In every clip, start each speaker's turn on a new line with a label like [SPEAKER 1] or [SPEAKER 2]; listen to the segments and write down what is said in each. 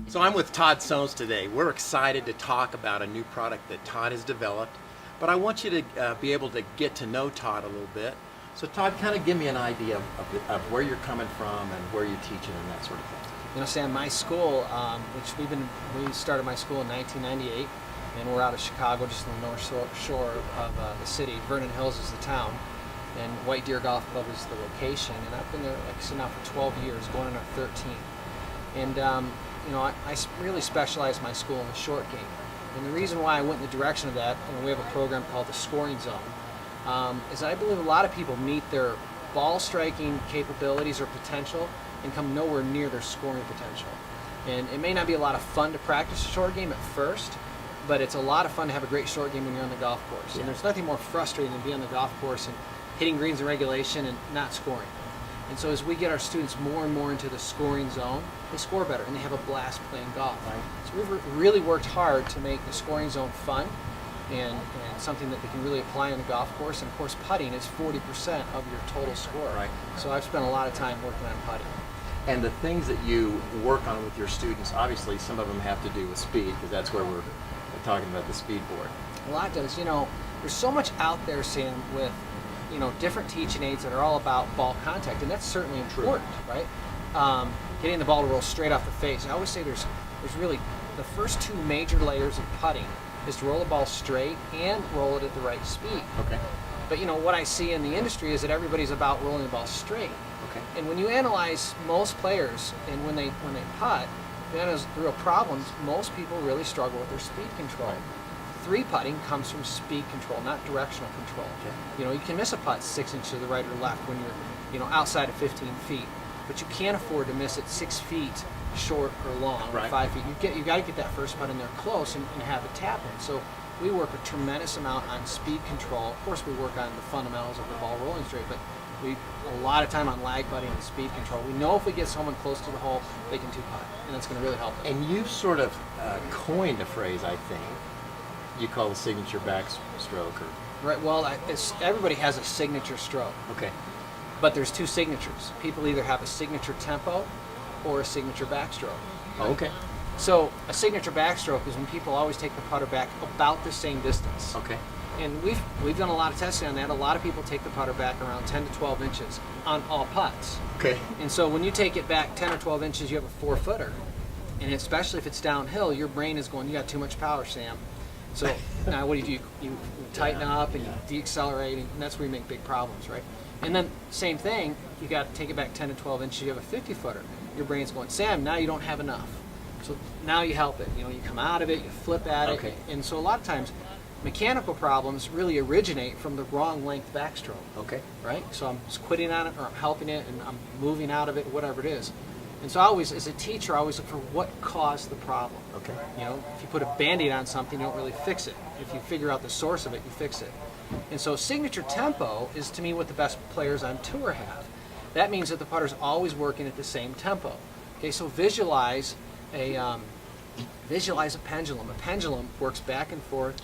[SPEAKER 1] So I'm with Todd Sones today. We're excited to talk about a new product that Todd has developed, but I want you to be able to get to know Todd a little bit. So Todd, kind of give me an idea of where you're coming from and where you're teaching and that sort of thing.
[SPEAKER 2] You know, Sam, my school, we started my school in 1998, and we're out of Chicago, just on the north shore of the city. Vernon Hills is the town, and White Deer Golf Club is the location. And I've been there, like I said, now for 12 years, going on our 13th. And you know, I really specialize my school in the short game. And the reason why I went in the direction of that, and we have a program called the Scoring Zone, is I believe a lot of people meet their ball striking capabilities or potential and come nowhere near their scoring potential. And it may not be a lot of fun to practice a short game at first, but it's a lot of fun to have a great short game when you're on the golf course.
[SPEAKER 1] Yeah.
[SPEAKER 2] And there's nothing more frustrating than being on the golf course and hitting greens in regulation and not scoring. And so as we get our students more and more into the scoring zone, they score better and they have a blast playing golf.
[SPEAKER 1] Right.
[SPEAKER 2] So we've really worked hard to make the scoring zone fun and something that they can really apply on the golf course. And of course, putting is 40% of your total score.
[SPEAKER 1] Right.
[SPEAKER 2] So I've spent a lot of time working on putting.
[SPEAKER 1] And the things that you work on with your students, obviously some of them have to do with speed, because that's where we're talking about the speed board.
[SPEAKER 2] A lot does. You know, there's so much out there, Sam, with different teaching aids that are all about ball contact, and that's certainly important, right? Getting the ball to roll straight off the face. I always say there's really the first two major layers of putting is to roll the ball straight and roll it at the right speed.
[SPEAKER 1] Okay.
[SPEAKER 2] But what I see in the industry is that everybody's about rolling the ball straight.
[SPEAKER 1] Okay.
[SPEAKER 2] And when you analyze most players and when they putt, the real problems, most people really struggle with their speed control.
[SPEAKER 1] Right.
[SPEAKER 2] Three putting comes from speed control, not directional control.
[SPEAKER 1] Okay.
[SPEAKER 2] You can miss a putt 6 inches to the right or left when you're outside of 15 feet, but you can't afford to miss it 6 feet short or long,
[SPEAKER 1] right.
[SPEAKER 2] or 5 feet. You got to get that first putt in there close and have it tap in. So we work a tremendous amount on speed control. Of course, we work on the fundamentals of the ball rolling straight, but a lot of time on lag putting and speed control. We know if we get someone close to the hole, they can two-putt, and that's going to really help them.
[SPEAKER 1] And you sort of coined a phrase, I think, you call the signature backstroke.
[SPEAKER 2] Right. Well, everybody has a signature stroke.
[SPEAKER 1] Okay.
[SPEAKER 2] But there's two signatures. People either have a signature tempo or a signature backstroke.
[SPEAKER 1] Oh, okay.
[SPEAKER 2] So a signature backstroke is when people always take the putter back about the same distance.
[SPEAKER 1] Okay.
[SPEAKER 2] And we've done a lot of testing on that. A lot of people take the putter back around 10 to 12 inches on all putts.
[SPEAKER 1] Okay.
[SPEAKER 2] And so when you take it back 10 or 12 inches, you have a 4-footer. And especially if it's downhill, your brain is going, you got too much power, Sam. So now what do? You tighten up and you deaccelerate, and that's where you make big problems, right? And then same thing, you got to take it back 10 to 12 inches, you have a 50-footer. Your brain's going, Sam, now you don't have enough. So now you help it. You come out of it, you flip at
[SPEAKER 1] Okay.
[SPEAKER 2] it. And so a lot of times, mechanical problems really originate from the wrong length backstroke.
[SPEAKER 1] Okay.
[SPEAKER 2] Right? So I'm just quitting on it, or I'm helping it, and I'm moving out of it, whatever it is. And so I always, as a teacher, I always look for what caused the problem.
[SPEAKER 1] Okay.
[SPEAKER 2] If you put a Band-Aid on something, you don't really fix it. If you figure out the source of it, you fix it. And so signature tempo is, to me, what the best players on tour have. That means that the putter's always working at the same tempo. Okay, so visualize a pendulum. A pendulum works back and forth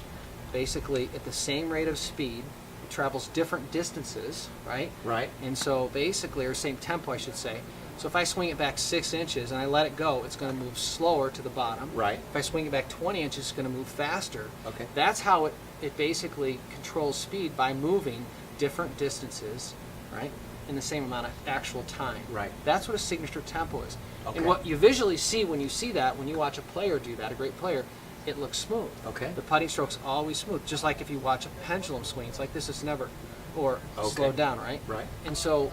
[SPEAKER 2] basically at the same rate of speed. It travels different distances, right?
[SPEAKER 1] Right.
[SPEAKER 2] And so basically, or same tempo, I should say. So if I swing it back 6 inches and I let it go, it's going to move slower to the bottom.
[SPEAKER 1] Right.
[SPEAKER 2] If I swing it back 20 inches, it's going to move faster.
[SPEAKER 1] Okay.
[SPEAKER 2] That's how it basically controls speed, by moving different distances, right, in the same amount of actual time.
[SPEAKER 1] Right.
[SPEAKER 2] That's what a signature tempo is.
[SPEAKER 1] Okay.
[SPEAKER 2] And what you visually see when you see that, when you watch a player do that, a great player, it looks smooth.
[SPEAKER 1] Okay.
[SPEAKER 2] The putting stroke's always smooth, just like if you watch a pendulum swing. It's like this is never, or
[SPEAKER 1] Okay.
[SPEAKER 2] slowed down, right?
[SPEAKER 1] Right.
[SPEAKER 2] And so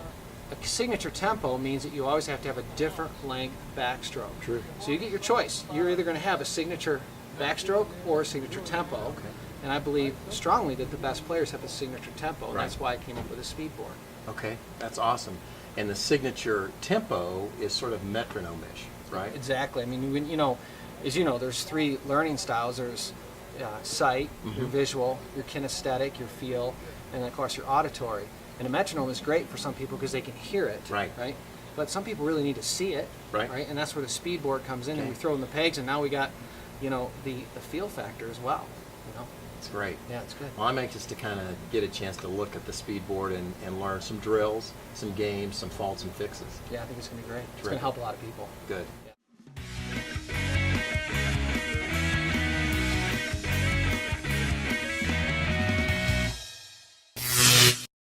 [SPEAKER 2] a signature tempo means that you always have to have a different length backstroke.
[SPEAKER 1] True.
[SPEAKER 2] So you get your choice. You're either going to have a signature backstroke or a signature tempo.
[SPEAKER 1] Okay.
[SPEAKER 2] And I believe strongly that the best players have a signature tempo. And
[SPEAKER 1] Right.
[SPEAKER 2] that's why I came up with a speed board.
[SPEAKER 1] Okay. That's awesome. And the signature tempo is sort of metronome-ish, right?
[SPEAKER 2] Exactly. I mean, as you know, there's three learning styles. There's sight, your visual, your kinesthetic, your feel, and then of course your auditory. And a metronome is great for some people because they can hear it.
[SPEAKER 1] Right.
[SPEAKER 2] Right. But some people really need to see it.
[SPEAKER 1] Right.
[SPEAKER 2] Right. And that's where the speed board comes in,
[SPEAKER 1] Okay.
[SPEAKER 2] and we throw in the pegs, and now we got, the feel factor as well.
[SPEAKER 1] It's great.
[SPEAKER 2] Yeah, it's good.
[SPEAKER 1] Well, I'm anxious to kind of get a chance to look at the speed board and learn some drills, some games, some faults and fixes.
[SPEAKER 2] Yeah, I think it's going to be great. It's going
[SPEAKER 1] Terrific.
[SPEAKER 2] to help a lot of people.
[SPEAKER 1] Good.
[SPEAKER 2] Yeah.